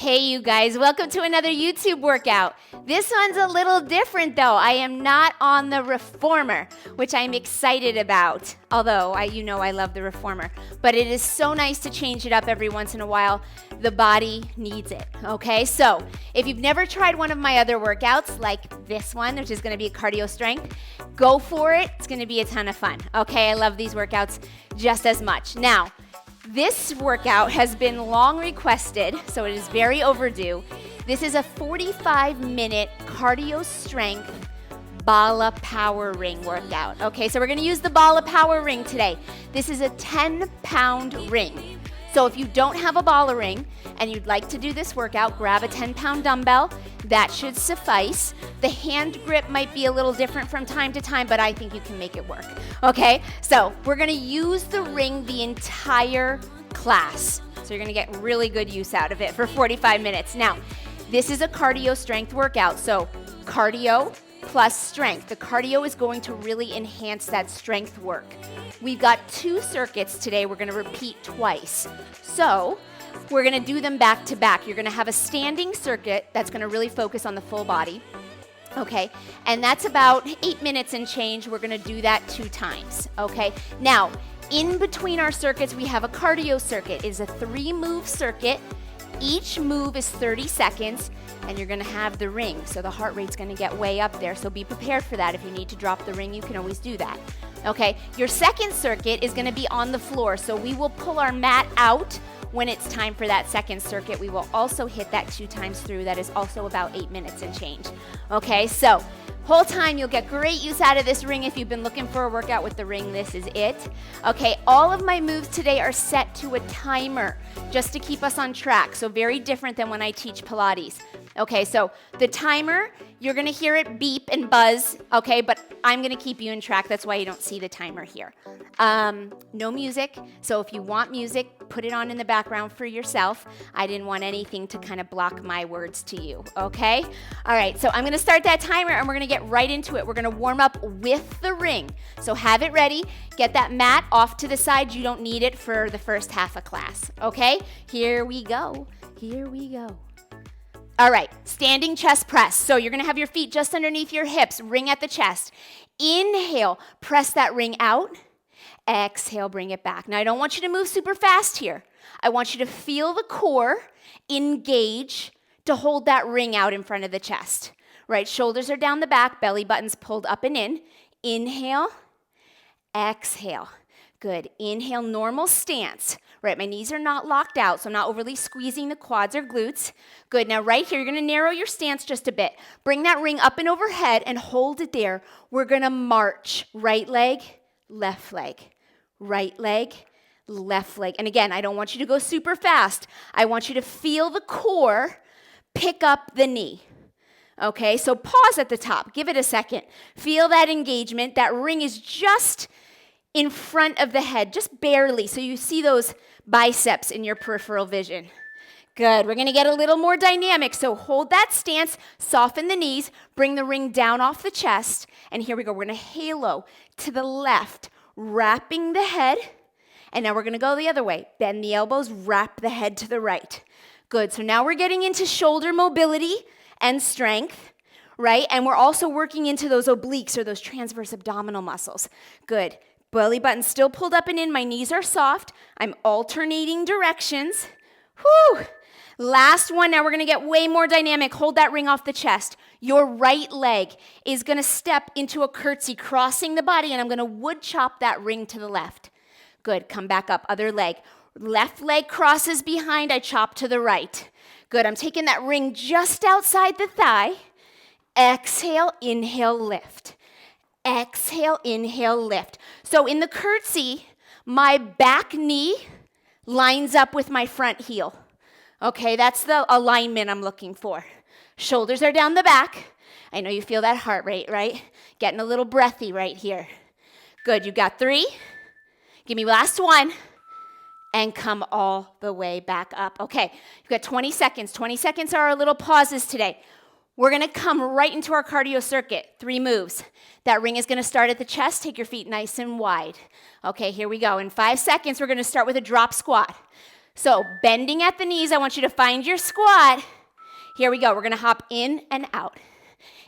Hey you guys, welcome to another YouTube workout. This one's a little different though. I am not on the reformer, which I'm excited about. Although, I love the reformer. But it is so nice to change it up every once in a while. The body needs it, okay? So, if you've never tried one of my other workouts, like this one, which is gonna be a cardio strength, go for it. It's gonna be a ton of fun, okay? I love these workouts just as much. Now, this workout has been long requested, so it is very overdue. This is a 45-minute cardio strength Bala power ring workout. Okay, so we're gonna use the Bala power ring today. This is a 10-pound ring. So if you don't have a Bala ring and you'd like to do this workout, grab a 10-pound dumbbell. That should suffice. The hand grip might be a little different from time to time, but I think you can make it work. Okay, so we're gonna use the ring the entire class. So you're gonna get really good use out of it for 45 minutes. Now, this is a cardio strength workout, so cardio plus strength. The cardio is going to really enhance that strength work. We've got 2 circuits today we're gonna repeat twice. So we're gonna do them back to back. You're gonna have a standing circuit that's gonna really focus on the full body. Okay, and that's about 8 minutes and change. We're gonna do that 2 times, okay? Now, in between our circuits, we have a cardio circuit. It is a 3-move circuit. Each move is 30 seconds, and you're gonna have the ring. So the heart rate's gonna get way up there, so be prepared for that. If you need to drop the ring, you can always do that. Okay, your second circuit is gonna be on the floor, so we will pull our mat out when it's time for that second circuit. We will also hit that 2 times through. That is also about 8 minutes and change. Okay, so whole time you'll get great use out of this ring. If you've been looking for a workout with the ring, this is it. Okay, all of my moves today are set to a timer just to keep us on track. So very different than when I teach Pilates. Okay, so the timer, you're gonna hear it beep and buzz, okay, but I'm gonna keep you in track. That's why you don't see the timer here. No music, so if you want music, put it on in the background for yourself. I didn't want anything to kind of block my words to you, okay? All right, so I'm gonna start that timer and we're gonna get right into it. We're gonna warm up with the ring. So have it ready, get that mat off to the side. You don't need it for the first half of class, okay? Here we go, here we go. All right, standing chest press. So you're gonna have your feet just underneath your hips, ring at the chest. Inhale, press that ring out. Exhale, bring it back. Now I don't want you to move super fast here. I want you to feel the core engage to hold that ring out in front of the chest. Right, shoulders are down the back, belly button's pulled up and in. Inhale, exhale. Good, inhale, normal stance. Right, my knees are not locked out, so I'm not overly squeezing the quads or glutes. Good, now right here, you're gonna narrow your stance just a bit. Bring that ring up and overhead and hold it there. We're gonna march, right leg, left leg, right leg, left leg. And again, I don't want you to go super fast. I want you to feel the core pick up the knee. Okay, so pause at the top, give it a second. Feel that engagement. That ring is just in front of the head, just barely, so you see those biceps in your peripheral vision. Good, we're gonna get a little more dynamic, so hold that stance, soften the knees, bring the ring down off the chest, and here we go, we're gonna halo to the left, wrapping the head, and now we're gonna go the other way. Bend the elbows, wrap the head to the right. Good, so now we're getting into shoulder mobility and strength, right? And we're also working into those obliques or those transverse abdominal muscles. Good. Belly button still pulled up and in. My knees are soft. I'm alternating directions. Whew. Last one. Now we're going to get way more dynamic. Hold that ring off the chest. Your right leg is going to step into a curtsy, crossing the body, and I'm going to wood chop that ring to the left. Good. Come back up. Other leg. Left leg crosses behind. I chop to the right. Good. I'm taking that ring just outside the thigh. Exhale, inhale, lift. Exhale, inhale, lift. So in the curtsy, my back knee lines up with my front heel. Okay, that's the alignment I'm looking for. Shoulders are down the back. I know you feel that heart rate, right? Getting a little breathy right here. Good, you got 3. Give me last 1. And come all the way back up. Okay, you've got 20 seconds. 20 seconds are our little pauses today. We're gonna come right into our cardio circuit, 3 moves. That ring is gonna start at the chest, take your feet nice and wide. Okay, here we go. In 5 seconds, we're gonna start with a drop squat. So bending at the knees, I want you to find your squat. Here we go. We're gonna hop in and out.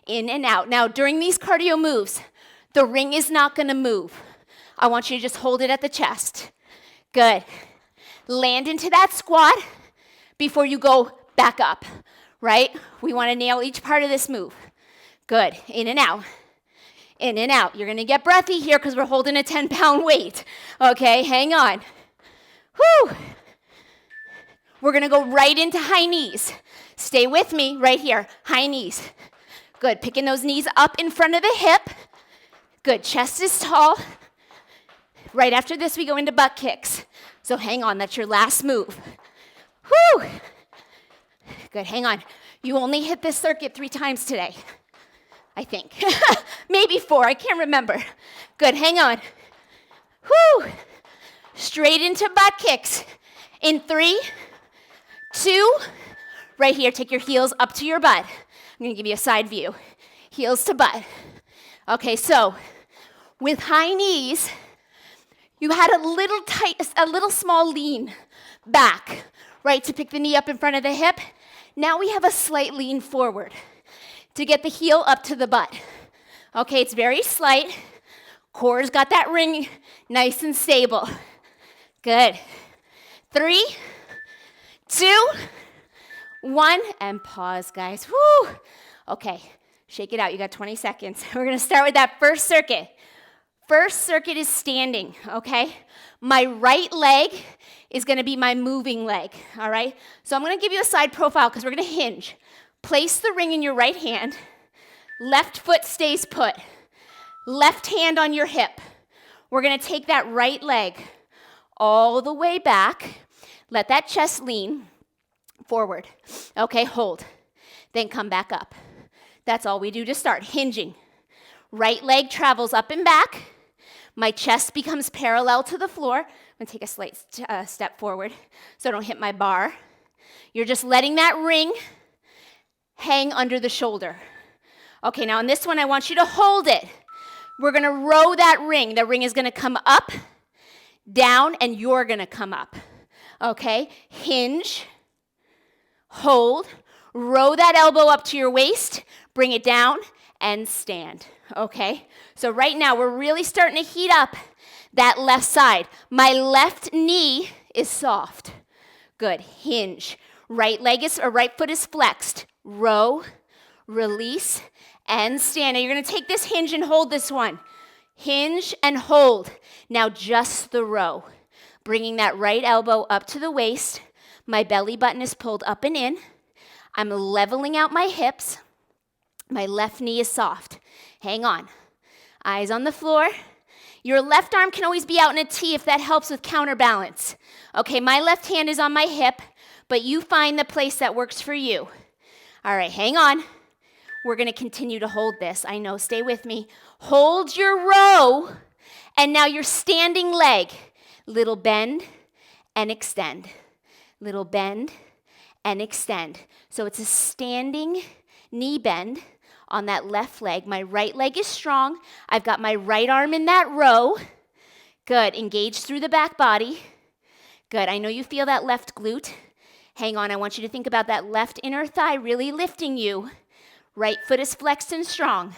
In and out. Now, during these cardio moves, the ring is not gonna move. I want you to just hold it at the chest. Good. Land into that squat before you go back up, right? We wanna nail each part of this move. Good. In and out. In and out. You're gonna get breathy here because we're holding a 10-pound weight. Okay, hang on. Whew. We're gonna go right into high knees. Stay with me right here, high knees. Good, picking those knees up in front of the hip. Good, chest is tall. Right after this, we go into butt kicks. So hang on, that's your last move. Whew. Good, hang on. You only hit this circuit 3 times today, I think. Maybe 4, I can't remember. Good, hang on. Whew. Straight into butt kicks. In 3, 2, right here, take your heels up to your butt. I'm gonna give you a side view. Heels to butt. Okay, so with high knees, you had a little small lean back, right, to pick the knee up in front of the hip. Now we have a slight lean forward to get the heel up to the butt. Okay, it's very slight. Core's got that ring nice and stable. Good. 3, 2, 1, and pause, guys. Woo! Okay, shake it out. You got 20 seconds. We're gonna start with that first circuit. First circuit is standing, okay? My right leg is gonna be my moving leg, all right? So I'm gonna give you a side profile because we're gonna hinge. Place the ring in your right hand. Left foot stays put. Left hand on your hip. We're gonna take that right leg all the way back. Let that chest lean forward. Okay, hold. Then come back up. That's all we do to start, hinging. Right leg travels up and back. My chest becomes parallel to the floor. I'm gonna take a slight step forward so I don't hit my bar. You're just letting that ring hang under the shoulder. Okay, now in this one, I want you to hold it. We're gonna row that ring. The ring is gonna come up, down, and you're gonna come up. Okay, hinge, hold, row that elbow up to your waist, bring it down, and stand. Okay, so right now we're really starting to heat up that left side. My left knee is soft. Good, hinge. Right foot is flexed. Row, release, and stand. Now you're gonna take this hinge and hold this one. Hinge and hold. Now just the row. Bringing that right elbow up to the waist. My belly button is pulled up and in. I'm leveling out my hips. My left knee is soft. Hang on. Eyes on the floor. Your left arm can always be out in a T if that helps with counterbalance. Okay, my left hand is on my hip, but you find the place that works for you. All right, hang on. We're gonna continue to hold this. I know, stay with me. Hold your row, and now your standing leg. Little bend and extend. Little bend and extend. So it's a standing knee bend on that left leg. My right leg is strong. I've got my right arm in that row. Good, engage through the back body. Good, I know you feel that left glute. Hang on, I want you to think about that left inner thigh really lifting you. Right foot is flexed and strong.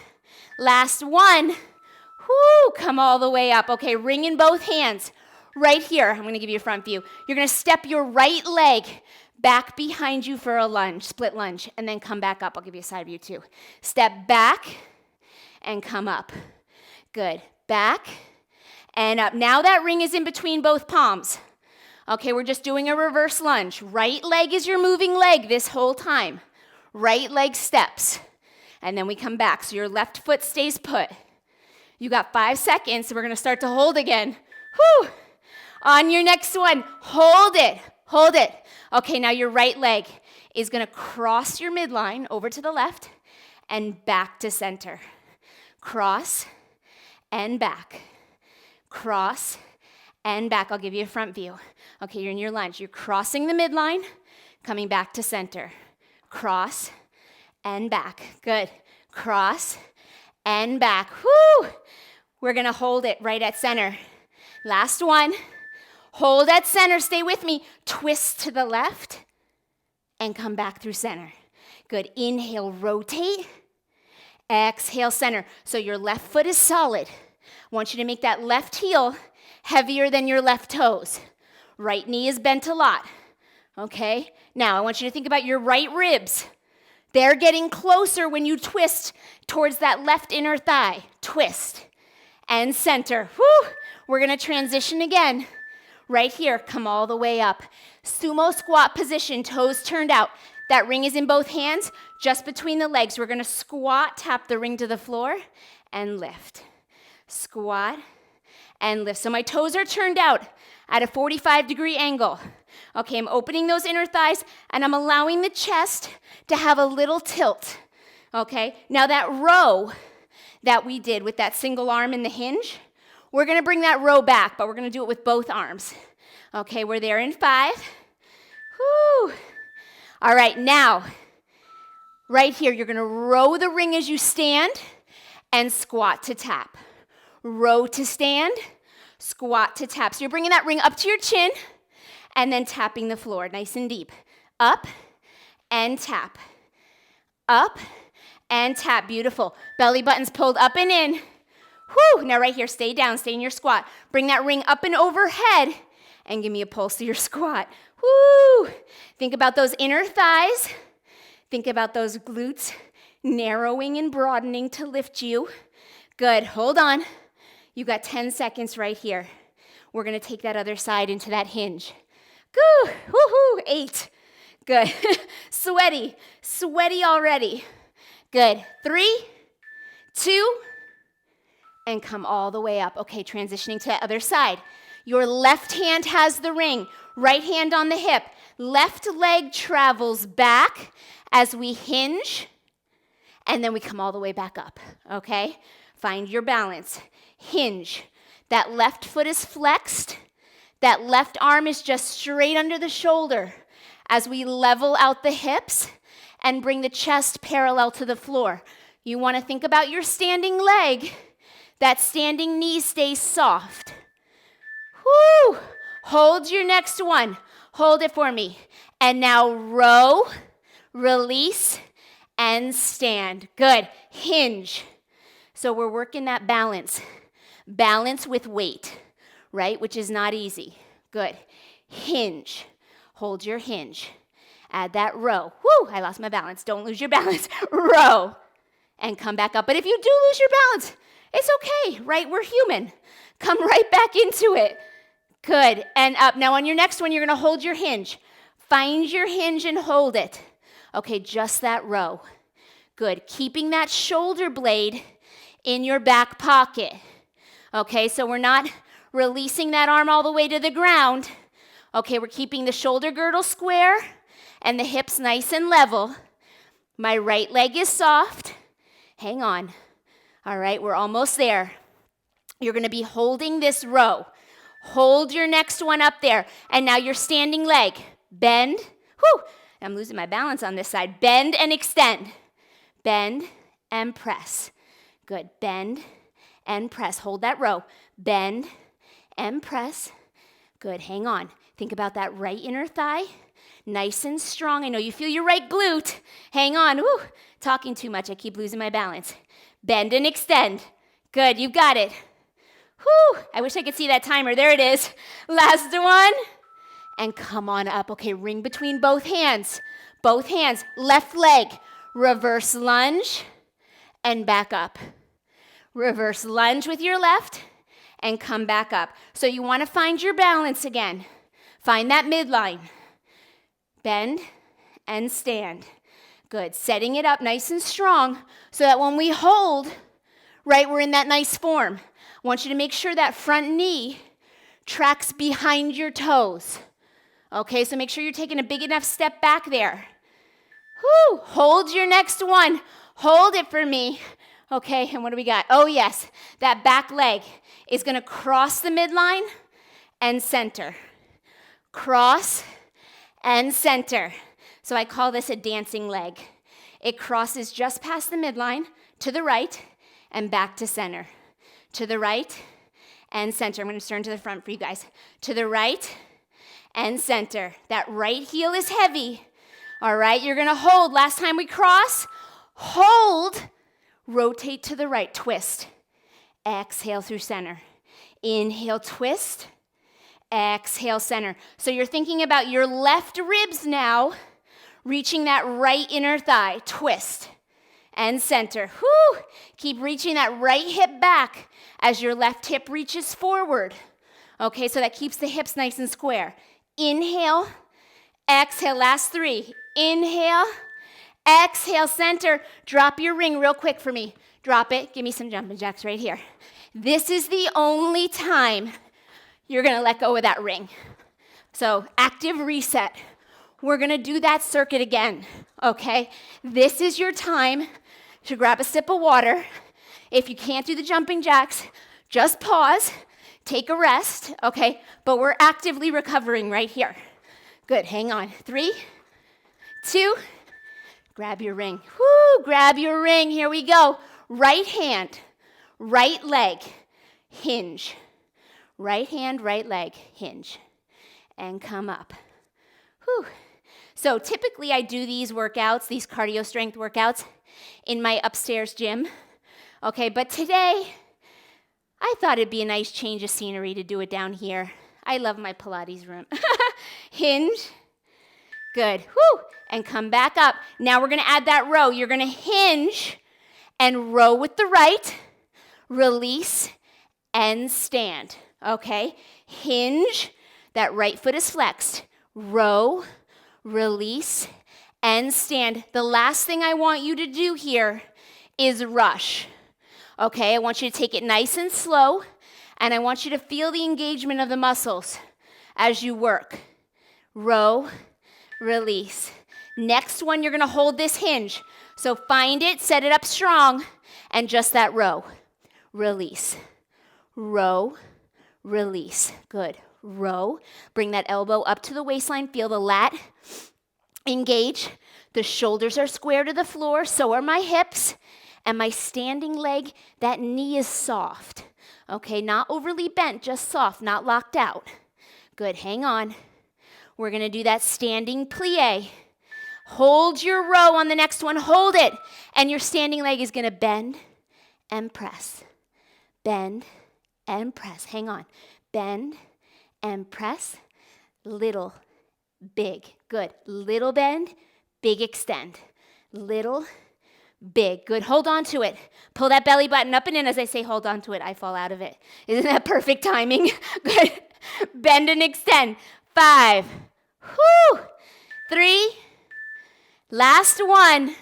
Last one. Whoo, come all the way up. Okay, ring in both hands. Right here, I'm gonna give you a front view. You're gonna step your right leg back behind you for a lunge, split lunge, and then come back up. I'll give you a side view too. Step back and come up. Good, back and up. Now that ring is in between both palms. Okay, we're just doing a reverse lunge. Right leg is your moving leg this whole time. Right leg steps, and then we come back. So your left foot stays put. You got 5 seconds, so we're gonna start to hold again. Whew. On your next one, hold it, hold it. Okay, now your right leg is gonna cross your midline over to the left and back to center. Cross and back. Cross and back. I'll give you a front view. Okay, you're in your lunge. You're crossing the midline, coming back to center. Cross and back. Good. Cross and back. Whoo! We're gonna hold it right at center. Last one. Hold at center, stay with me. Twist to the left and come back through center. Good, inhale, rotate. Exhale, center. So your left foot is solid. I want you to make that left heel heavier than your left toes. Right knee is bent a lot, okay? Now, I want you to think about your right ribs. They're getting closer when you twist towards that left inner thigh. Twist and center. Whew. We're gonna transition again. Right here, come all the way up. Sumo squat position, toes turned out. That ring is in both hands, just between the legs. We're gonna squat, tap the ring to the floor, and lift. Squat and lift. So my toes are turned out at a 45-degree angle. Okay, I'm opening those inner thighs, and I'm allowing the chest to have a little tilt. Okay, now that row that we did with that single arm in the hinge, we're gonna bring that row back, but we're gonna do it with both arms. Okay, we're there in 5. Whew. All right, now, right here, you're gonna row the ring as you stand and squat to tap. Row to stand, squat to tap. So you're bringing that ring up to your chin and then tapping the floor nice and deep. Up and tap. Up and tap. Beautiful. Belly button's pulled up and in. Whew. Now right here, stay down, stay in your squat. Bring that ring up and overhead and give me a pulse to your squat. Woo! Think about those inner thighs. Think about those glutes narrowing and broadening to lift you. Good. Hold on. You got 10 seconds right here. We're going to take that other side into that hinge. Good. Woohoo. 8. Good. Sweaty. Sweaty already. Good. 3, 2, and come all the way up. Okay, transitioning to the other side. Your left hand has the ring. Right hand on the hip. Left leg travels back as we hinge, and then we come all the way back up, okay? Find your balance. Hinge. That left foot is flexed. That left arm is just straight under the shoulder as we level out the hips and bring the chest parallel to the floor. You want to think about your standing leg. That standing knee stays soft. Woo! Hold your next one. Hold it for me. And now row, release, and stand. Good. Hinge. So we're working that balance. Balance with weight, right? Which is not easy. Good. Hinge. Hold your hinge. Add that row. Woo! I lost my balance. Don't lose your balance. Row. And come back up. But if you do lose your balance, it's okay, right? We're human. Come right back into it. Good. And up. Now on your next one, you're going to hold your hinge. Find your hinge and hold it. Okay, just that row. Good. Keeping that shoulder blade in your back pocket. Okay, so we're not releasing that arm all the way to the ground. Okay, we're keeping the shoulder girdle square and the hips nice and level. My right leg is soft. Hang on. All right, we're almost there. You're going to be holding this row. Hold your next one up there. And now your standing leg. Bend. Whew. I'm losing my balance on this side. Bend and extend. Bend and press. Good. Bend and press. Hold that row. Bend and press. Good. Hang on. Think about that right inner thigh. Nice and strong. I know you feel your right glute. Hang on. Woo. Talking too much. I keep losing my balance. Bend and extend. Good. You got it. Whew. I wish I could see that timer. There it is. Last one. And come on up. Okay, ring between both hands. Both hands. Left leg. Reverse lunge and back up. Reverse lunge with your left and come back up. So you want to find your balance again. Find that midline. Bend and stand. Good. Setting it up nice and strong so that when we hold, right, we're in that nice form. I want you to make sure that front knee tracks behind your toes. Okay, so make sure you're taking a big enough step back there. Whew. Hold your next one. Hold it for me. Okay, and what do we got? Oh, yes. That back leg is going to cross the midline and center. Cross and center. So I call this a dancing leg. It crosses just past the midline to the right and back to center. To the right and center. I'm going to turn to the front for you guys. To the right and center. That right heel is heavy. All right, you're going to hold. Last time we cross, hold, rotate to the right, twist. Exhale through center. Inhale, twist. Exhale, center. So you're thinking about your left ribs now, reaching that right inner thigh, twist. And center. Whoo! Keep reaching that right hip back as your left hip reaches forward. Okay, so that keeps the hips nice and square. Inhale, exhale, last 3. Inhale, exhale, center. Drop your ring real quick for me. Drop it. Give me some jumping jacks right here. This is the only time you're going to let go of that ring. So active reset. We're going to do that circuit again, okay? This is your time to grab a sip of water. If you can't do the jumping jacks, just pause, take a rest, okay? But we're actively recovering right here. Good, hang on. 3, 2, grab your ring. Woo, grab your ring. Here we go. Right hand, right leg, hinge. Right hand, right leg, hinge. And come up. Whew. So typically I do these workouts, these cardio strength workouts, in my upstairs gym. Okay, but today I thought it'd be a nice change of scenery to do it down here. I love my Pilates room. Hinge. Good. Whew. And come back up. Now we're going to add that row. You're going to hinge and row with the right, release, and stand. Okay? Hinge. That right foot is flexed. Row, release, and stand. The last thing I want you to do here is rush. Okay? I want you to take it nice and slow, and I want you to feel the engagement of the muscles as you work. Row, release. Next one, you're going to hold this hinge. So find it, set it up strong, and just that row. Release. Row, release. Good. Row. Bring that elbow up to the waistline. Feel the lat engage. The shoulders are square to the floor. So are my hips. And my standing leg, that knee is soft. Okay, not overly bent, just soft, not locked out. Good. Hang on. We're going to do that standing plie. Hold your row on the next one. Hold it. And your standing leg is going to bend and press. Bend and press. Hang on. Bend and press. Little, big. Good. Little bend, big extend. Little, big. Good. Hold on to it. Pull that belly button up and in. As I say, hold on to it, I fall out of it. Isn't that perfect timing? Good. Bend and extend. 5. Whoo. 3. Last one.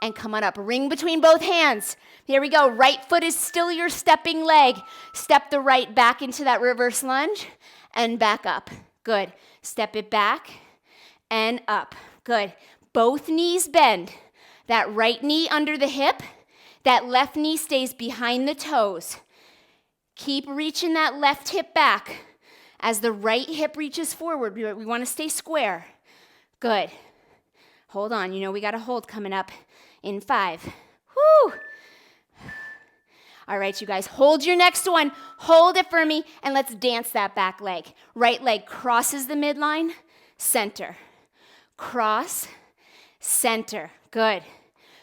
And come on up. Ring between both hands. Here we go. Right foot is still your stepping leg. Step the right back into that reverse lunge and back up. Good. Step it back and up. Good. Both knees bend. That right knee under the hip. That left knee stays behind the toes. Keep reaching that left hip back as the right hip reaches forward. We want to stay square. Good. Hold on. You know we got a hold coming up in 5. Woo! All right, you guys, hold your next one. Hold it for me, and let's dance that back leg. Right leg crosses the midline, center. Cross, center. Good.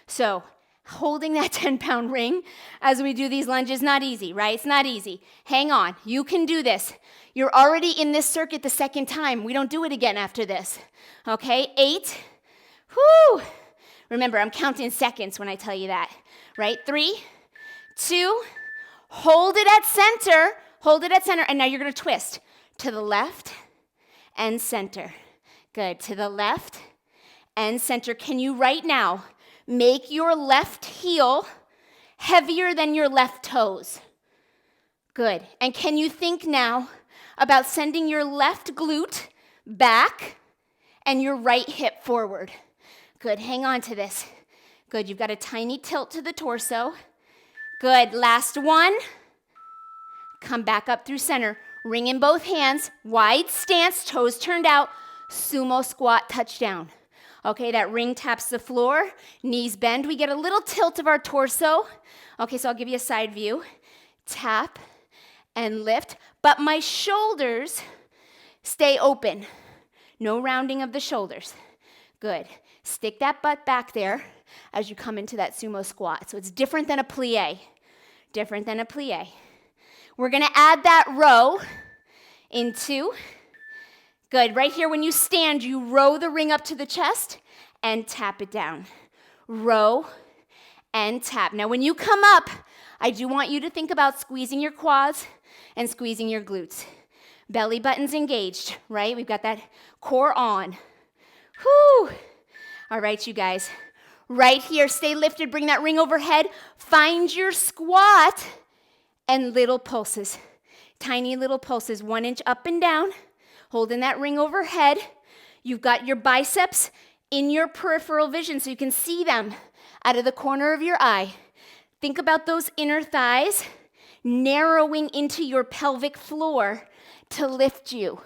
So holding that 10-pound ring as we do these lunges, not easy, right? It's not easy. Hang on. You can do this. You're already in this circuit the second time. We don't do it again after this. Okay, 8. Whoo! Remember, I'm counting seconds when I tell you that, right? 3, 2, hold it at center. Hold it at center, and now you're going to twist to the left and center. Good. To the left and center. Can you right now make your left heel heavier than your left toes? Good. And can you think now about sending your left glute back and your right hip forward? Good. Hang on to this. Good. You've got a tiny tilt to the torso. Good. Last one. Come back up through center. Ring in both hands. Wide stance, toes turned out. Sumo squat, touchdown. Okay, that ring taps the floor. Knees bend. We get a little tilt of our torso. Okay, so I'll give you a side view. Tap and lift, but my shoulders stay open. No rounding of the shoulders. Good. Stick that butt back there as you come into that sumo squat. So it's different than a plie. Different than a plie. We're going to add that row into, good. Right here when you stand, you row the ring up to the chest and tap it down. Row and tap. Now when you come up, I do want you to think about squeezing your quads and squeezing your glutes. Belly button's engaged, right? We've got that core on. Whew. All right, you guys. Right here, stay lifted, bring that ring overhead. Find your squat and little pulses. Tiny little pulses, 1 inch up and down, holding that ring overhead. You've got your biceps in your peripheral vision so you can see them out of the corner of your eye. Think about those inner thighs narrowing into your pelvic floor to lift you,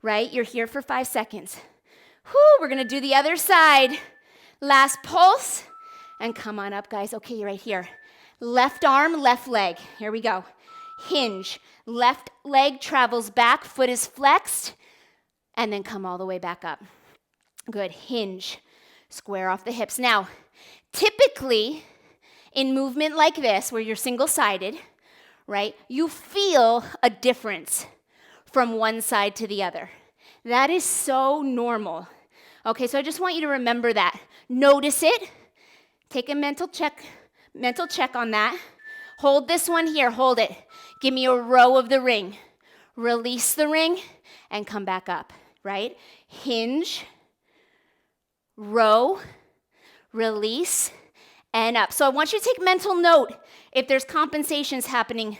right? You're here for 5 seconds. Whew, we're gonna do the other side. Last pulse, and come on up, guys. Okay, you're right here. Left arm, left leg. Here we go. Hinge. Left leg travels back, foot is flexed, and then come all the way back up. Good, hinge. Square off the hips. Now, typically, in movement like this, where you're single-sided, right, you feel a difference from one side to the other. That is so normal. Okay, so I just want you to remember that. Notice it. Take a mental check on that. Hold this one here, hold it. Give me a row of the ring. Release the ring and come back up, right? Hinge, row, release, and up. So I want you to take mental note if there's compensations happening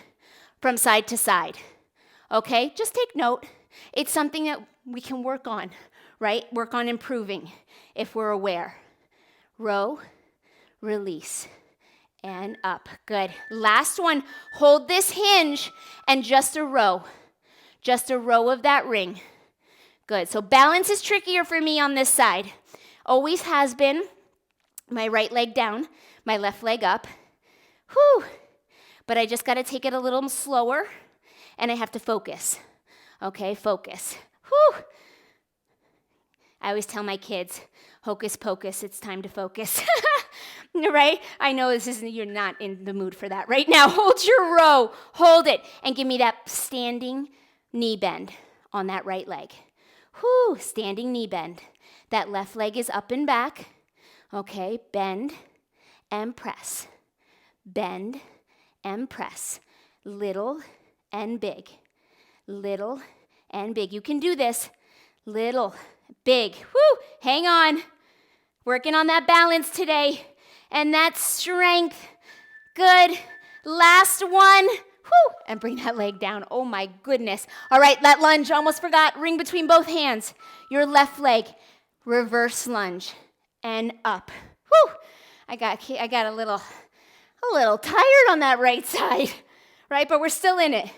from side to side. Okay, just take note. It's something that we can work on, right? Work on improving if we're aware. Row, release, and up. Good. Last one. Hold this hinge and just a row. Just a row of that ring. Good. So balance is trickier for me on this side. Always has been. My right leg down, my left leg up. Whew. But I just got to take it a little slower, and I have to focus. Okay, focus. Whew. I always tell my kids, hocus pocus, it's time to focus. Right? I know you're not in the mood for that right now. Hold your row, hold it, and give me that standing knee bend on that right leg. Whew, standing knee bend. That left leg is up and back. Okay, bend and press. Bend and press. Little and big. Little and big. You can do this. Little, big. Woo! Hang on. Working on that balance today. And that strength. Good. Last one. Woo! And bring that leg down. Oh my goodness. All right, that lunge. Almost forgot. Ring between both hands. Your left leg. Reverse lunge. And up. Woo! I got a little tired on that right side. Right? But we're still in it.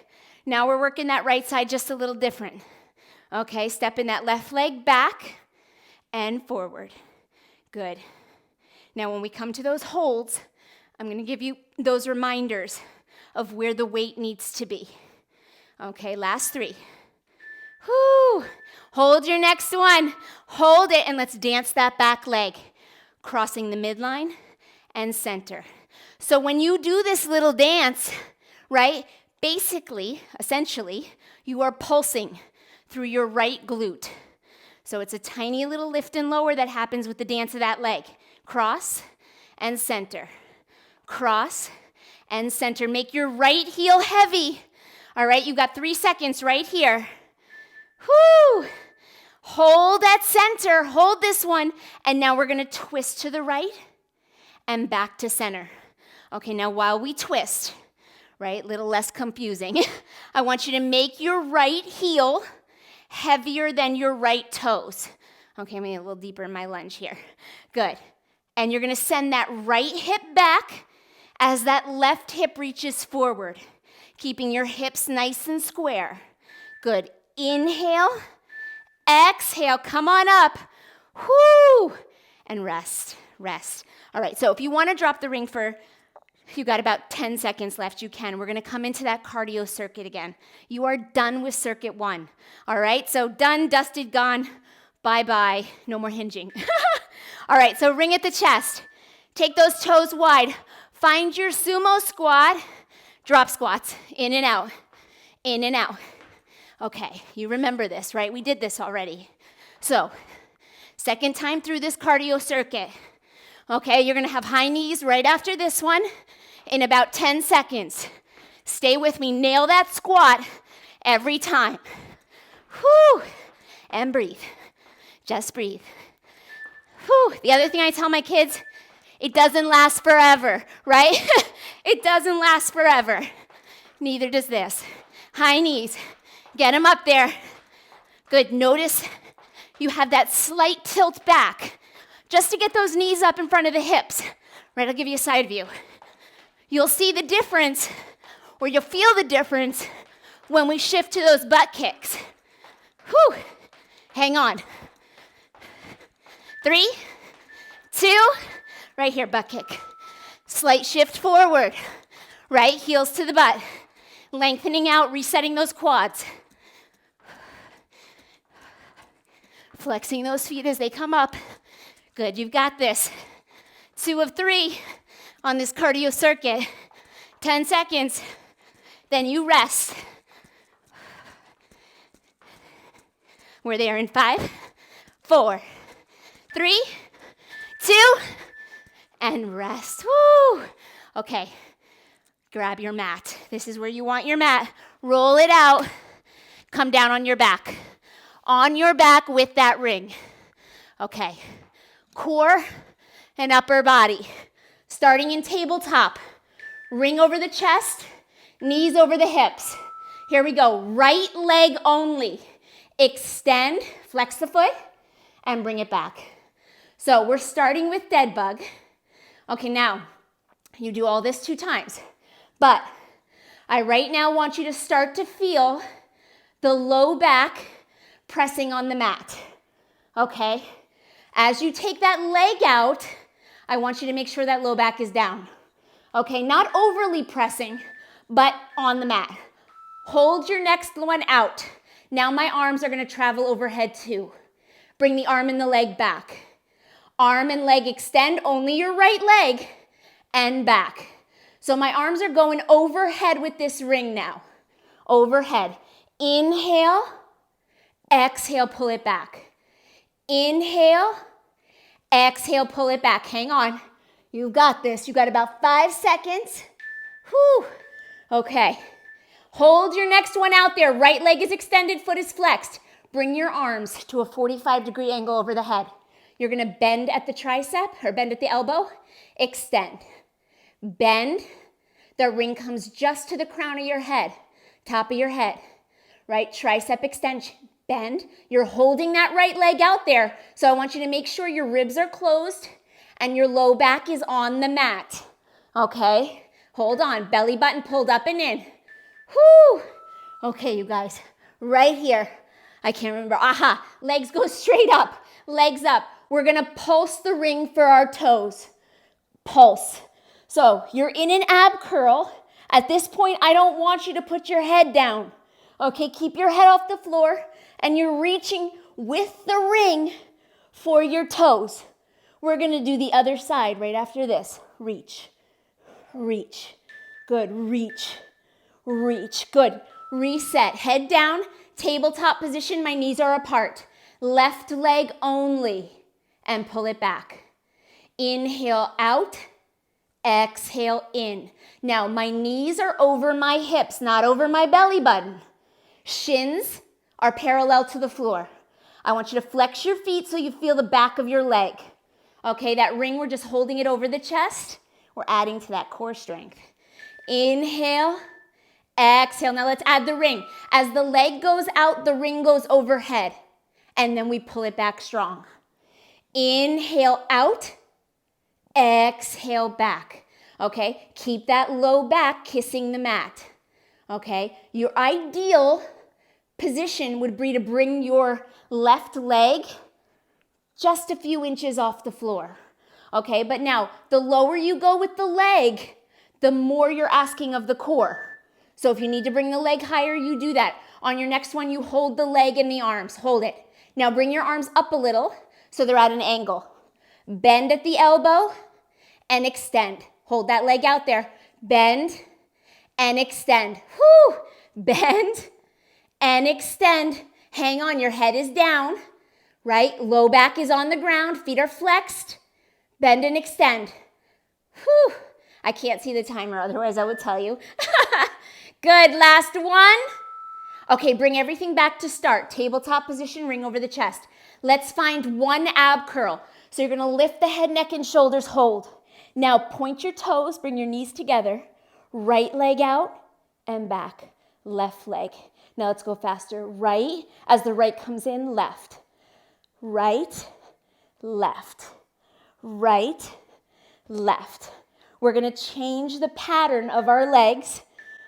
Now we're working that right side just a little different. Okay, stepping that left leg back and forward. Good. Now when we come to those holds, I'm going to give you those reminders of where the weight needs to be. Okay, last 3. Whoo! Hold your next one. Hold it, and let's dance that back leg. Crossing the midline and center. So when you do this little dance, right, basically, essentially, you are pulsing through your right glute. So it's a tiny little lift and lower that happens with the dance of that leg. Cross and center. Cross and center. Make your right heel heavy. All right, you've got 3 seconds right here. Whoo! Hold at center. Hold this one. And now we're going to twist to the right and back to center. Okay, now while we twist, right, a little less confusing, I want you to make your right heel heavier than your right toes. Okay, I'm going to get a little deeper in my lunge here. Good. And you're going to send that right hip back as that left hip reaches forward, keeping your hips nice and square. Good. Inhale, exhale, come on up. Whoo! And rest, rest. All right, so if you want to drop the ring for You got about 10 seconds left. You can. We're going to come into that cardio circuit again. You are done with circuit 1. All right, so done, dusted, gone. Bye-bye. No more hinging. All right, so ring at the chest. Take those toes wide. Find your sumo squat. Drop squats. In and out. In and out. Okay, you remember this, right? We did this already. So, second time through this cardio circuit. Okay, you're going to have high knees right after this one in about 10 seconds. Stay with me. Nail that squat every time. Whew. And breathe. Just breathe. Whew. The other thing I tell my kids, it doesn't last forever, right? It doesn't last forever. Neither does this. High knees. Get them up there. Good. Notice you have that slight tilt back just to get those knees up in front of the hips. Right, I'll give you a side view. You'll see the difference, or you'll feel the difference when we shift to those butt kicks. Whew. Hang on. 3, 2, right here, butt kick. Slight shift forward. Right, heels to the butt. Lengthening out, resetting those quads. Flexing those feet as they come up. Good, you've got this. 2 of 3 on this cardio circuit. 10 seconds, then you rest. We're there in 5, 4, 3, 2, and rest. Woo! Okay, grab your mat. This is where you want your mat. Roll it out. Come down on your back. On your back with that ring. Okay, core and upper body. Starting in tabletop. Ring over the chest, knees over the hips. Here we go, right leg only. Extend, flex the foot, and bring it back. So we're starting with dead bug. Okay, now, you do all this 2 times. But I right now want you to start to feel the low back pressing on the mat. Okay? As you take that leg out, I want you to make sure that low back is down. Okay, not overly pressing, but on the mat. Hold your next one out. Now my arms are going to travel overhead too. Bring the arm and the leg back. Arm and leg extend, only your right leg, and back. So my arms are going overhead with this ring now. Overhead. Inhale, exhale, pull it back. Inhale, exhale, pull it back. Hang on. You got this. You got about 5 seconds. Whew. Okay. Hold your next one out there. Right leg is extended, foot is flexed. Bring your arms to a 45-degree angle over the head. You're going to bend at the tricep or bend at the elbow. Extend. Bend. The ring comes just to the crown of your head, top of your head. Right? Tricep extension. Bend. You're holding that right leg out there. So I want you to make sure your ribs are closed and your low back is on the mat. Okay? Hold on. Belly button pulled up and in. Whoo! Okay, you guys. Right here. I can't remember. Aha. Legs go straight up. Legs up. We're going to pulse the ring for our toes. Pulse. So you're in an ab curl. At this point, I don't want you to put your head down. Okay, keep your head off the floor and you're reaching with the ring for your toes. We're going to do the other side right after this. Reach. Reach. Good. Reach. Reach. Good. Reset. Head down. Tabletop position. My knees are apart. Left leg only. And pull it back. Inhale out. Exhale in. Now my knees are over my hips, not over my belly button. Shins are parallel to the floor. I want you to flex your feet so you feel the back of your leg. Okay, that ring, we're just holding it over the chest. We're adding to that core strength. Inhale, exhale. Now let's add the ring. As the leg goes out, the ring goes overhead. And then we pull it back strong. Inhale out, exhale back. Okay, keep that low back kissing the mat. Okay, your ideal position would be to bring your left leg just a few inches off the floor. Okay, but now the lower you go with the leg, the more you're asking of the core. So if you need to bring the leg higher, you do that. On your next one, you hold the leg and the arms. Hold it. Now bring your arms up a little so they're at an angle. Bend at the elbow and extend. Hold that leg out there. Bend and extend. Whoo! Bend and extend. Hang on, your head is down, right? Low back is on the ground, feet are flexed. Bend and extend. Whew. I can't see the timer, otherwise I would tell you. Good, last one. Okay, bring everything back to start. Tabletop position, ring over the chest. Let's find one ab curl. So you're gonna lift the head, neck, and shoulders, hold. Now point your toes, bring your knees together. Right leg out and back, left leg. Now let's go faster. Right, as the right comes in, left. Right, left. Right, left. We're gonna change the pattern of our legs,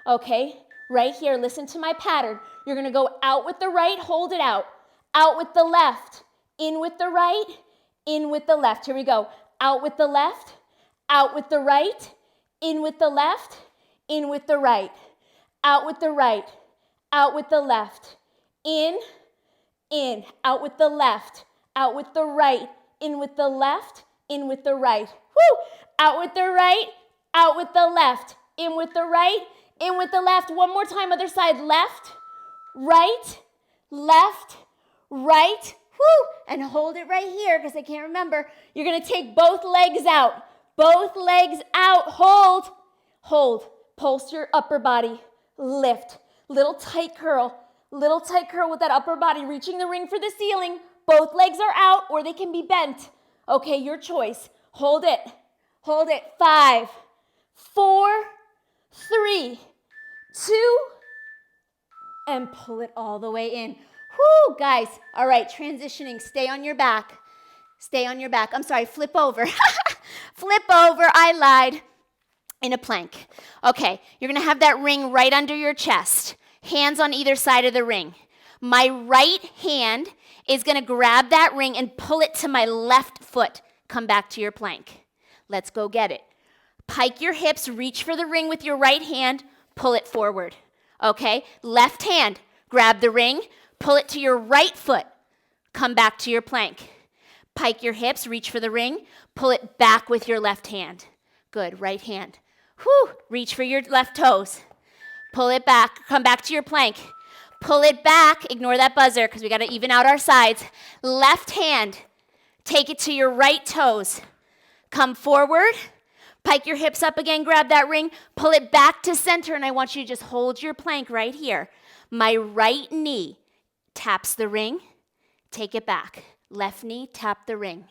okay? Right here, listen to my pattern. You're gonna go out with the right, hold it out. Out with the left, in with the right, in with the left. Here we go. Out with the left, out with the right, in with the left, in with the right. Out with the right, out with the left, in, out with the left, out with the right, in with the left, in with the right. Woo! Out with the right, out with the left, in with the right, in with the left. One more time, other side. Left, right, left, right. Woo! And hold it right here because I can't remember. You're going to take both legs out. Both legs out. Hold. Hold. Pulse your upper body. Lift. Little tight curl. Little tight curl with that upper body. Reaching the ring for the ceiling. Both legs are out or they can be bent. Okay, your choice. Hold it. Hold it. 5, 4, 3, 2, and pull it all the way in. Whoo, guys. All right, transitioning. Stay on your back. Stay on your back. I'm sorry, flip over. Flip over. I lied. In a plank. Okay, you're going to have that ring right under your chest. Hands on either side of the ring. My right hand is going to grab that ring and pull it to my left foot. Come back to your plank. Let's go get it. Pike your hips, reach for the ring with your right hand, pull it forward. Okay, left hand, grab the ring, pull it to your right foot. Come back to your plank. Pike your hips, reach for the ring, pull it back with your left hand. Good, right hand. Whew, reach for your left toes. Pull it back, come back to your plank. Pull it back, ignore that buzzer because we got to even out our sides. Left hand, take it to your right toes. Come forward, pike your hips up again, grab that ring, pull it back to center, and I want you to just hold your plank right here. My right knee taps the ring, take it back. Left knee, tap the ring,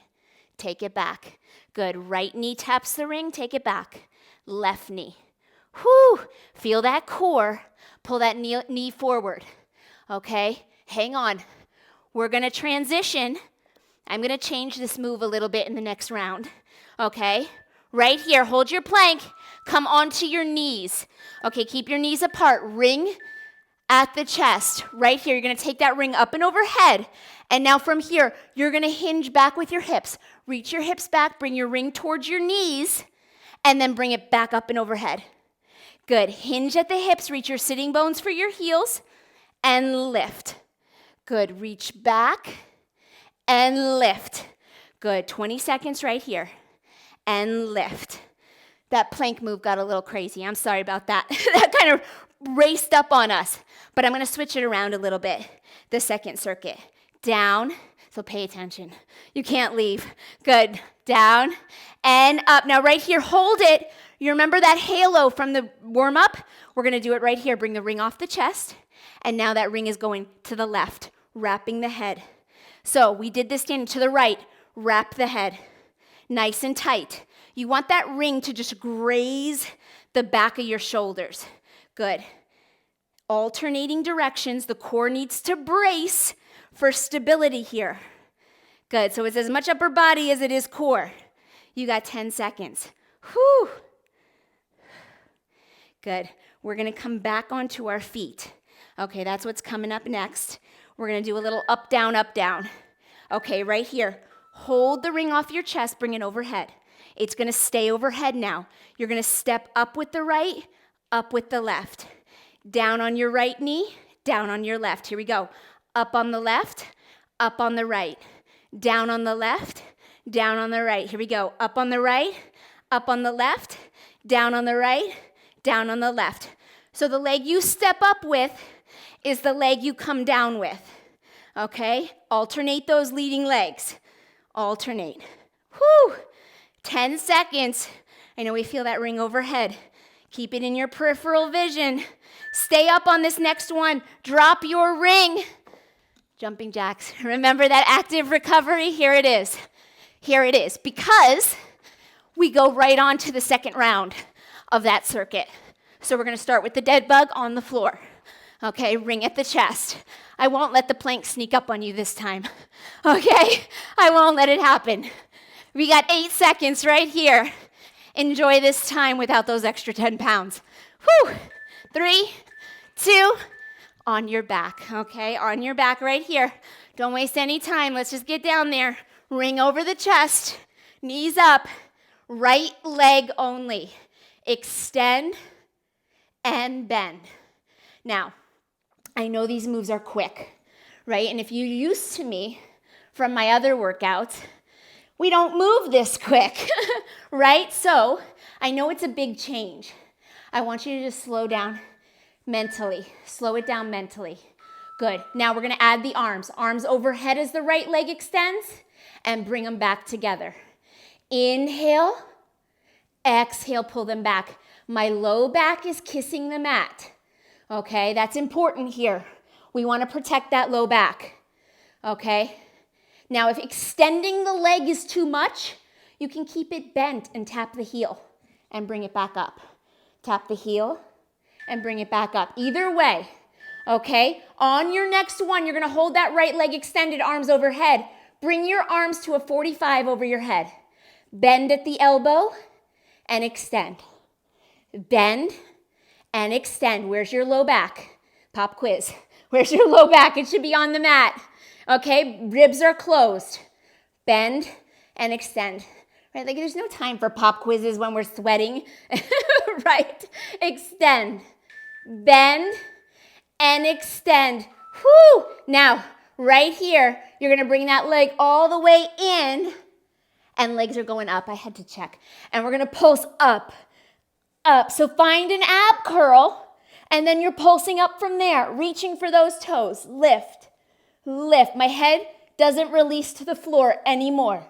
take it back. Good, right knee taps the ring, take it back. Left knee. Whew, feel that core. Pull that knee forward. Okay, hang on. We're gonna transition. I'm gonna change this move a little bit in the next round. Okay, right here, hold your plank. Come onto your knees. Okay, keep your knees apart. Ring at the chest. Right here, you're gonna take that ring up and overhead. And now from here, you're gonna hinge back with your hips. Reach your hips back, bring your ring towards your knees, and then bring it back up and overhead. Good, hinge at the hips, reach your sitting bones for your heels, and lift. Good, reach back and lift. Good, 20 seconds right here, and lift. That plank move got a little crazy. I'm sorry about that. That kind of raced up on us, but I'm gonna switch it around a little bit. The second circuit, down, so pay attention. You can't leave. Good, down and up. Now right here, hold it. You remember that halo from the warm-up? We're gonna do it right here. Bring the ring off the chest, and now that ring is going to the left, wrapping the head. So we did this standing to the right, wrap the head, nice and tight. You want that ring to just graze the back of your shoulders. Good. Alternating directions, the core needs to brace for stability here. Good, so it's as much upper body as it is core. You got 10 seconds. Whew. Good. We're gonna come back onto our feet. Okay, that's what's coming up next. We're gonna do a little up, down, up, down. Okay, right here. Hold the ring off your chest, bring it overhead. It's gonna stay overhead now. You're gonna step up with the right, up with the left. Down on your right knee, down on your left. Here we go. Up on the left, up on the right. Down on the left, down on the right. Here we go. Up on the right, up on the left, down on the right, down on the left. So the leg you step up with is the leg you come down with. Okay? Alternate those leading legs. Alternate. Whew! 10 seconds. I know we feel that ring overhead. Keep it in your peripheral vision. Stay up on this next one. Drop your ring. Jumping jacks. Remember that active recovery? Here it is. Here it is. Because we go right on to the second round of that circuit. So we're going to start with the dead bug on the floor. Okay, ring at the chest. I won't let the plank sneak up on you this time. Okay? I won't let it happen. We got 8 seconds right here. Enjoy this time without those extra 10 pounds. Whew! 3, 2, on your back. Okay, on your back right here. Don't waste any time. Let's just get down there. Ring over the chest. Knees up. Right leg only. Extend and bend. Now, I know these moves are quick, right? And if you're used to me from my other workouts, we don't move this quick, right? So I know it's a big change. I want you to just slow down mentally. Slow it down mentally. Good. Now we're going to add the arms. Arms overhead as the right leg extends and bring them back together. Inhale, exhale, pull them back. My low back is kissing the mat. Okay, that's important here. We want to protect that low back. Okay? Now, if extending the leg is too much, you can keep it bent and tap the heel and bring it back up. Tap the heel and bring it back up. Either way, okay? On your next one, you're going to hold that right leg extended, arms overhead. Bring your arms to a 45 over your head. Bend at the elbow and extend. Bend and extend. Where's your low back? Pop quiz. Where's your low back? It should be on the mat. Okay, ribs are closed. Bend and extend. Right, like there's no time for pop quizzes when we're sweating. Right, extend. Bend and extend. Whoo! Now, right here, you're gonna bring that leg all the way in and legs are going up. I had to check. And we're gonna pulse up. Up. So find an ab curl, and then you're pulsing up from there, reaching for those toes. Lift, lift. My head doesn't release to the floor anymore.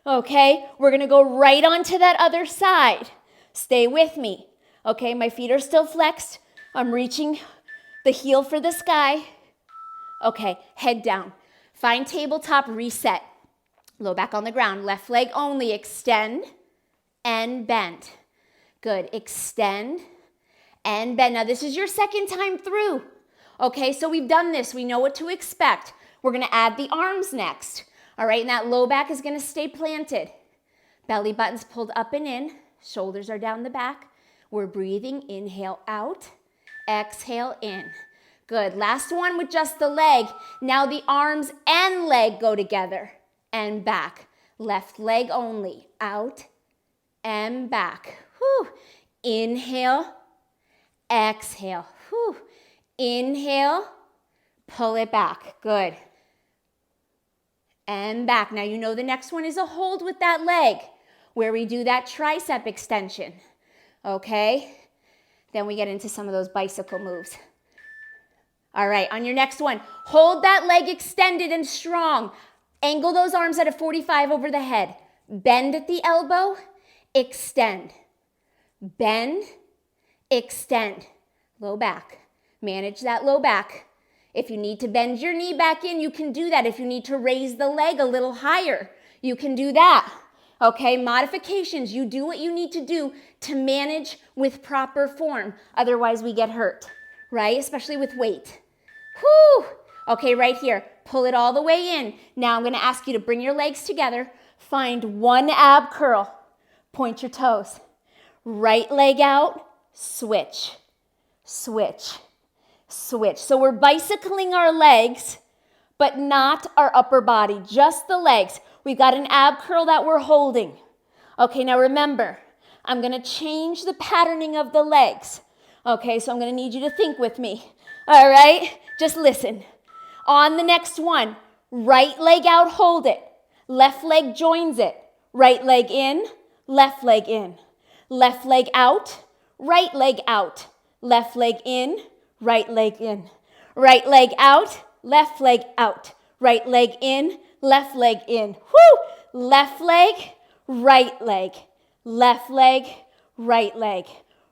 Okay? We're going to go right onto that other side. Stay with me. Okay? My feet are still flexed. I'm reaching the heel for the sky. Okay, head down. Find tabletop, reset. Low back on the ground. Left leg only. Extend and bend. Good. Extend and bend. Now, this is your second time through. Okay, so we've done this. We know what to expect. We're going to add the arms next. All right, and that low back is going to stay planted. Belly button's pulled up and in. Shoulders are down the back. We're breathing. Inhale out. Exhale in. Good. Last one with just the leg. Now the arms and leg go together and back. Left leg only. Out and back. Whew. Inhale, exhale. Whew. Inhale, pull it back. Good. And back. Now you know the next one is a hold with that leg where we do that tricep extension. Okay? Then we get into some of those bicycle moves. All right, on your next one, hold that leg extended and strong. Angle those arms at a 45 over the head. Bend at the elbow, extend. Bend, extend. Low back. Manage that low back. If you need to bend your knee back in, you can do that. If you need to raise the leg a little higher, you can do that. Okay, modifications. You do what you need to do to manage with proper form. Otherwise, we get hurt, right? Especially with weight. Whew. Okay, right here. Pull it all the way in. Now I'm going to ask you to bring your legs together. Find one ab curl. Point your toes. Right leg out. Switch. Switch. Switch. So we're bicycling our legs, but not our upper body. Just the legs. We've got an ab curl that we're holding. Okay, now remember, I'm gonna change the patterning of the legs. Okay, so I'm gonna need you to think with me. All right, just listen. On the next one, right leg out, hold it. Left leg joins it. Right leg in, left leg in. Left leg out, right leg out. Left leg in, right leg in. Right leg out, left leg out. Right leg in, left leg in. Woo! Left leg, right leg. Left leg, right leg.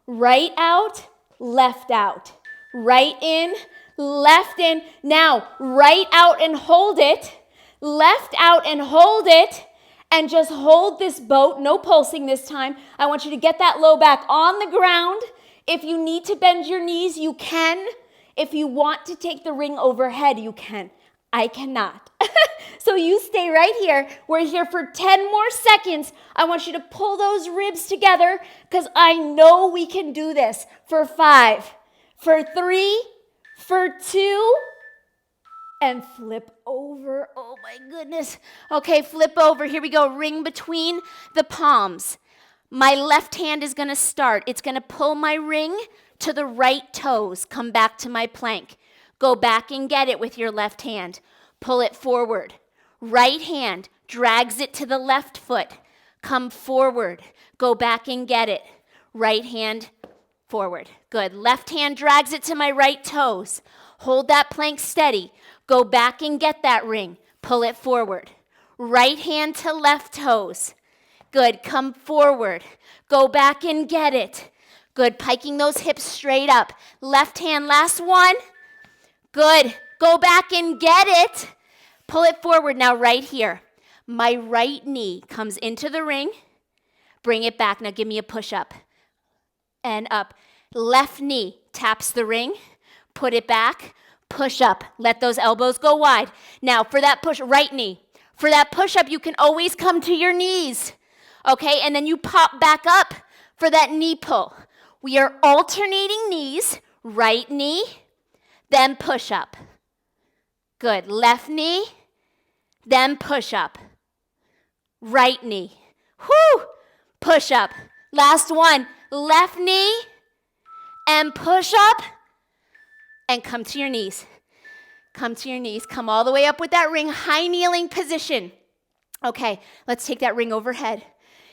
Right out, left out. Right in, left in. Now, right out and hold it. Left out and hold it. And just hold this boat, no pulsing this time. I want you to get that low back on the ground. If you need to bend your knees, you can. If you want to take the ring overhead, you can. I cannot. So you stay right here. We're here for 10 more seconds. I want you to pull those ribs together because I know we can do this. For 5, for 3, for 2, and flip over. Oh my goodness. Okay, flip over. Here we go. Ring between the palms. My left hand is going to start. It's going to pull my ring to the right toes. Come back to my plank. Go back and get it with your left hand. Pull it forward. Right hand drags it to the left foot. Come forward. Go back and get it. Right hand forward. Good. Left hand drags it to my right toes. Hold that plank steady. Go back and get that ring. Pull it forward. Right hand to left toes. Good. Come forward. Go back and get it. Good. Piking those hips straight up. Left hand, last one. Good. Go back and get it. Pull it forward now right here. My right knee comes into the ring. Bring it back. Now give me a push up. And up. Left knee taps the ring. Put it back. Push up. Let those elbows go wide. Now for that push, right knee. For that push up, you can always come to your knees. Okay, and then you pop back up for that knee pull. We are alternating knees. Right knee, then push up. Good. Left knee, then push up. Right knee. Whoo! Push up. Last one. Left knee, and push up. And come to your knees. Come to your knees. Come all the way up with that ring. High kneeling position. Okay, let's take that ring overhead.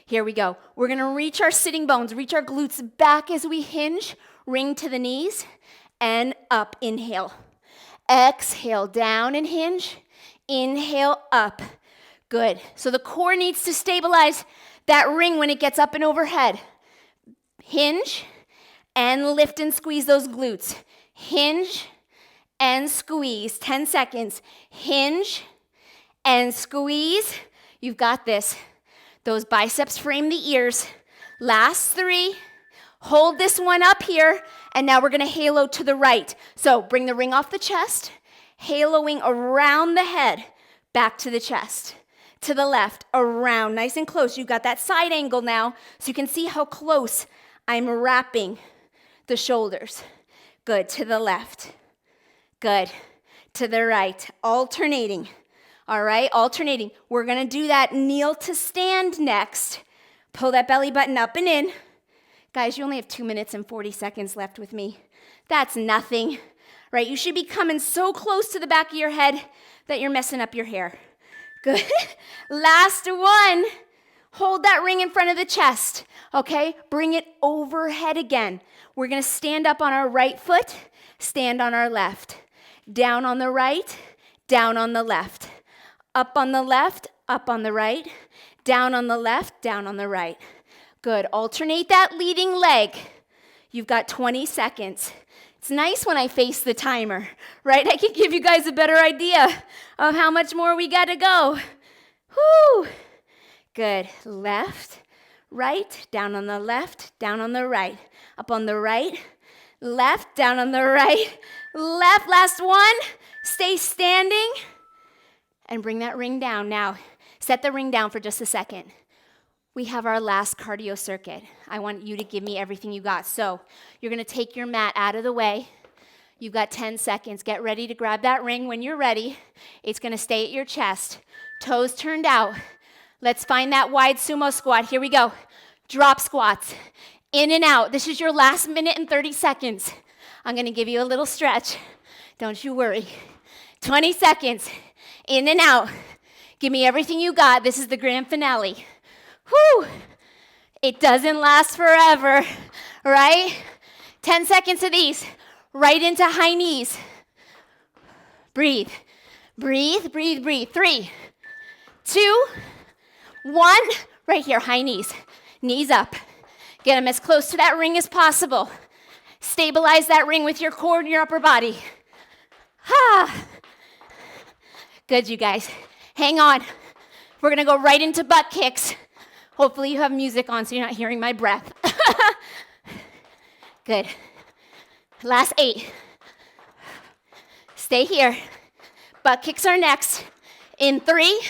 Here we go. We're going to reach our sitting bones, reach our glutes back as we hinge. Ring to the knees and up. Inhale. Exhale, down and hinge. Inhale, up. Good. So the core needs to stabilize that ring when it gets up and overhead. Hinge and lift and squeeze those glutes. Hinge and squeeze. 10 seconds. Hinge and squeeze. You've got this. Those biceps frame the ears. Last 3. Hold this one up here. And now we're going to halo to the right. So bring the ring off the chest. Haloing around the head. Back to the chest. To the left. Around. Nice and close. You've got that side angle now. So you can see how close I'm wrapping the shoulders. Good. To the left. Good. To the right. Alternating. All right, alternating. We're going to do that kneel to stand next. Pull that belly button up and in. Guys, you only have 2 minutes and 40 seconds left with me. That's nothing, right? You should be coming so close to the back of your head that you're messing up your hair. Good. Last one. Hold that ring in front of the chest, okay? Bring it overhead again. We're going to stand up on our right foot, stand on our left. Down on the right, down on the left. Up on the left, up on the right. Down on the left, down on the right. Good. Alternate that leading leg. You've got 20 seconds. It's nice when I face the timer, right? I can give you guys a better idea of how much more we got to go. Whoo! Good. Left, right, down on the left, down on the right. Up on the right, left, down on the right, left. Last one. Stay standing. And bring that ring down. Now, set the ring down for just a second. We have our last cardio circuit. I want you to give me everything you got. So you're going to take your mat out of the way. You've got 10 seconds. Get ready to grab that ring when you're ready. It's going to stay at your chest. Toes turned out. Let's find that wide sumo squat. Here we go. Drop squats. In and out. This is your last minute and 30 seconds. I'm going to give you a little stretch. Don't you worry. 20 seconds. In and out. Give me everything you got. This is the grand finale. Whew. It doesn't last forever, right? 10 seconds of these. Right into high knees. Breathe. Breathe, breathe, breathe. 3, 2, 1. Right here, high knees. Knees up. Get them as close to that ring as possible. Stabilize that ring with your core and your upper body. Ah. Good, you guys. Hang on. We're going to go right into butt kicks. Hopefully you have music on so you're not hearing my breath. Good. Last 8. Stay here. Butt kicks are next. In 3,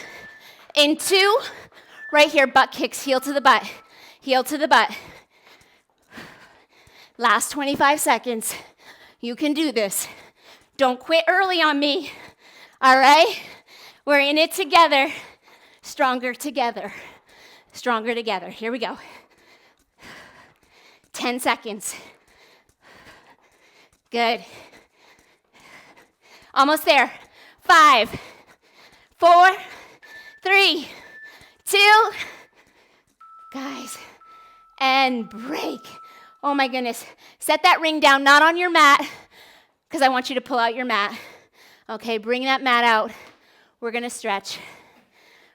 in 2, right here, butt kicks, heel to the butt. Heel to the butt. Last 25 seconds. You can do this. Don't quit early on me. All right? We're in it together. Stronger together. Stronger together. Here we go. 10 seconds. Good. Almost there. 5, 4, 3, 2, guys, and break. Oh my goodness. Set that ring down, not on your mat, because I want you to pull out your mat. Okay, bring that mat out. We're going to stretch.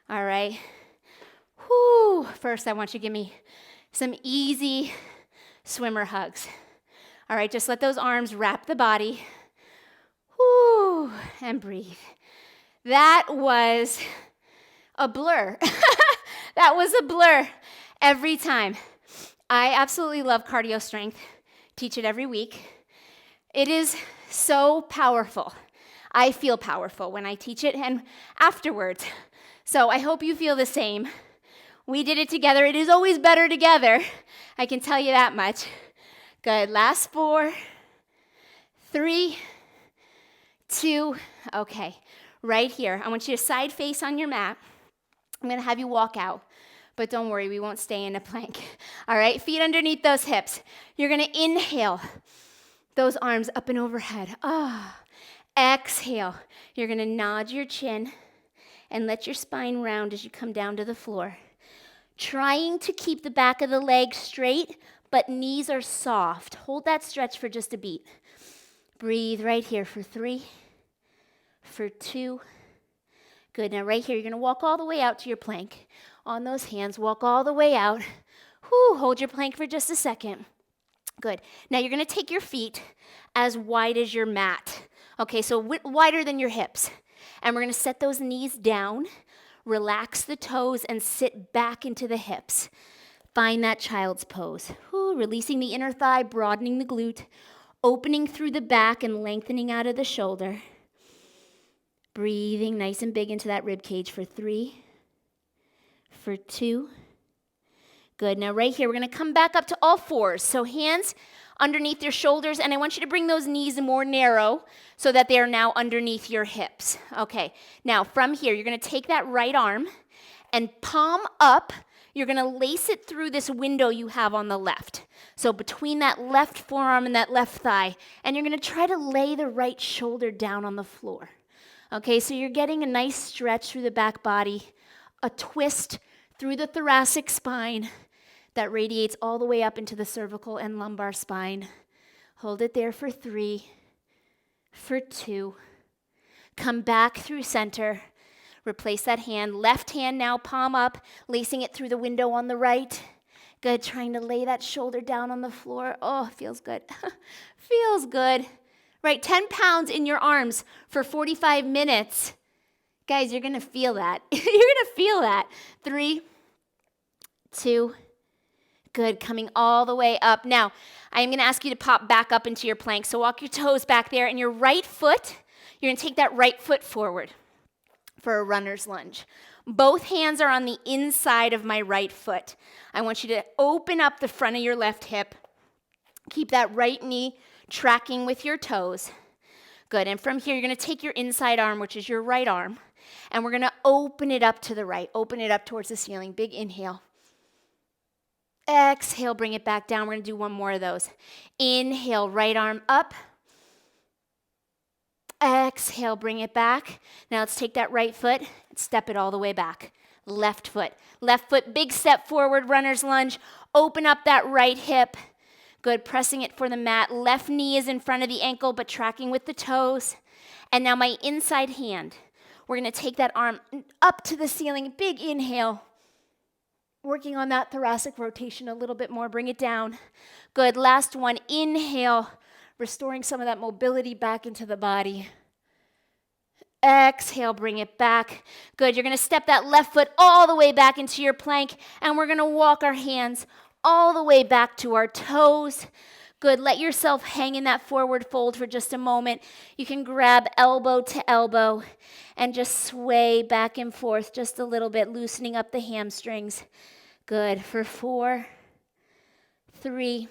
All right. Whew. First, I want you to give me some easy swimmer hugs. All right, just let those arms wrap the body. Whew, and breathe. That was a blur. That was a blur every time. I absolutely love cardio strength. Teach it every week. It is so powerful. I feel powerful when I teach it and afterwards. So I hope you feel the same. We did it together. It is always better together. I can tell you that much. Good. Last 4, 3, 2, okay. Right here. I want you to side face on your mat. I'm going to have you walk out. But don't worry, we won't stay in a plank. All right, feet underneath those hips. You're going to inhale those arms up and overhead. Ah. Exhale. You're going to nod your chin and let your spine round as you come down to the floor. Trying to keep the back of the leg straight, but knees are soft. Hold that stretch for just a beat. Breathe right here for 3, for 2. Good. Now right here, you're going to walk all the way out to your plank. On those hands, walk all the way out. Whew, hold your plank for just a second. Good. Now you're going to take your feet as wide as your mat. Okay, so wider than your hips. And we're going to set those knees down, relax the toes, and sit back into the hips. Find that child's pose. Whew, releasing the inner thigh, broadening the glute, opening through the back and lengthening out of the shoulder. Breathing nice and big into that rib cage for 3, for 2. Good. Now right here, we're going to come back up to all fours. So hands underneath your shoulders, and I want you to bring those knees more narrow so that they are now underneath your hips. Okay. Now from here, you're going to take that right arm and palm up. You're going to lace it through this window you have on the left. So between that left forearm and that left thigh, and you're going to try to lay the right shoulder down on the floor. Okay, so you're getting a nice stretch through the back body, a twist through the thoracic spine that radiates all the way up into the cervical and lumbar spine. Hold it there for 3, for 2. Come back through center. Replace that hand. Left hand now, palm up, lacing it through the window on the right. Good, trying to lay that shoulder down on the floor. Oh, feels good. Feels good. Right, 10 pounds in your arms for 45 minutes. Guys, you're going to feel that. You're going to feel that. 3, 2, good. Coming all the way up. Now, I'm going to ask you to pop back up into your plank. So walk your toes back there, and your right foot, you're going to take that right foot forward for a runner's lunge. Both hands are on the inside of my right foot. I want you to open up the front of your left hip. Keep that right knee tracking with your toes. Good. And from here, you're going to take your inside arm, which is your right arm, And we're gonna open it up to the right, open it up towards the ceiling. Big inhale. Exhale, bring it back down. We're gonna do one more of those. Inhale, right arm up. Exhale, bring it back. Now let's take that right foot and step it all the way back. Left foot, big step forward, runner's lunge. Open up that right hip. Good, pressing it for the mat. Left knee is in front of the ankle, but tracking with the toes. And now my inside hand. We're gonna take that arm up to the ceiling. Big inhale. Working on that thoracic rotation a little bit more. Bring it down. Good, last one. Inhale, restoring some of that mobility back into the body. Exhale, bring it back. Good, you're gonna step that left foot all the way back into your plank, and we're gonna walk our hands all the way back to our toes. Good, let yourself hang in that forward fold for just a moment. You can grab elbow to elbow and just sway back and forth just a little bit, loosening up the hamstrings. Good, for 4, 3,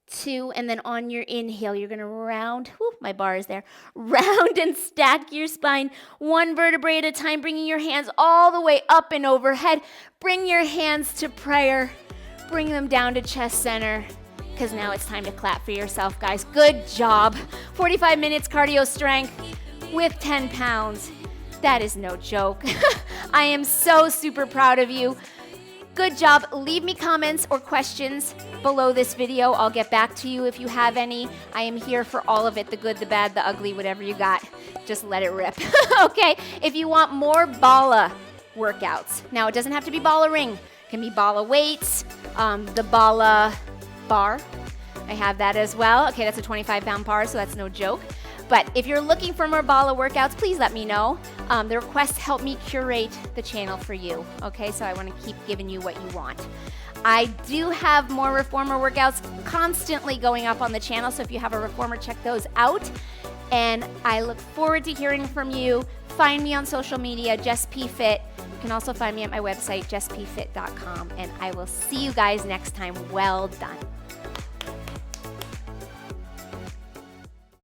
2, and then on your inhale, you're gonna round, my bar is there, round and stack your spine, one vertebrae at a time, bringing your hands all the way up and overhead. Bring your hands to prayer, bring them down to chest center, because now it's time to clap for yourself, guys. Good job. 45 minutes cardio strength with 10 pounds. That is no joke. I am so super proud of you. Good job. Leave me comments or questions below this video. I'll get back to you if you have any. I am here for all of it, the good, the bad, the ugly, whatever you got. Just let it rip. Okay, if you want more Bala workouts. Now, it doesn't have to be Bala ring. It can be Bala weights, the Bala bar. I have that as well. Okay, that's a 25-pound bar, so that's no joke. But if you're looking for more Bala workouts, please let me know. The requests help me curate the channel for you, okay? So I want to keep giving you what you want. I do have more reformer workouts constantly going up on the channel, so if you have a reformer, check those out. And I look forward to hearing from you. Find me on social media, JessPFit. You can also find me at my website, JessPFit.com. And I will see you guys next time. Well done.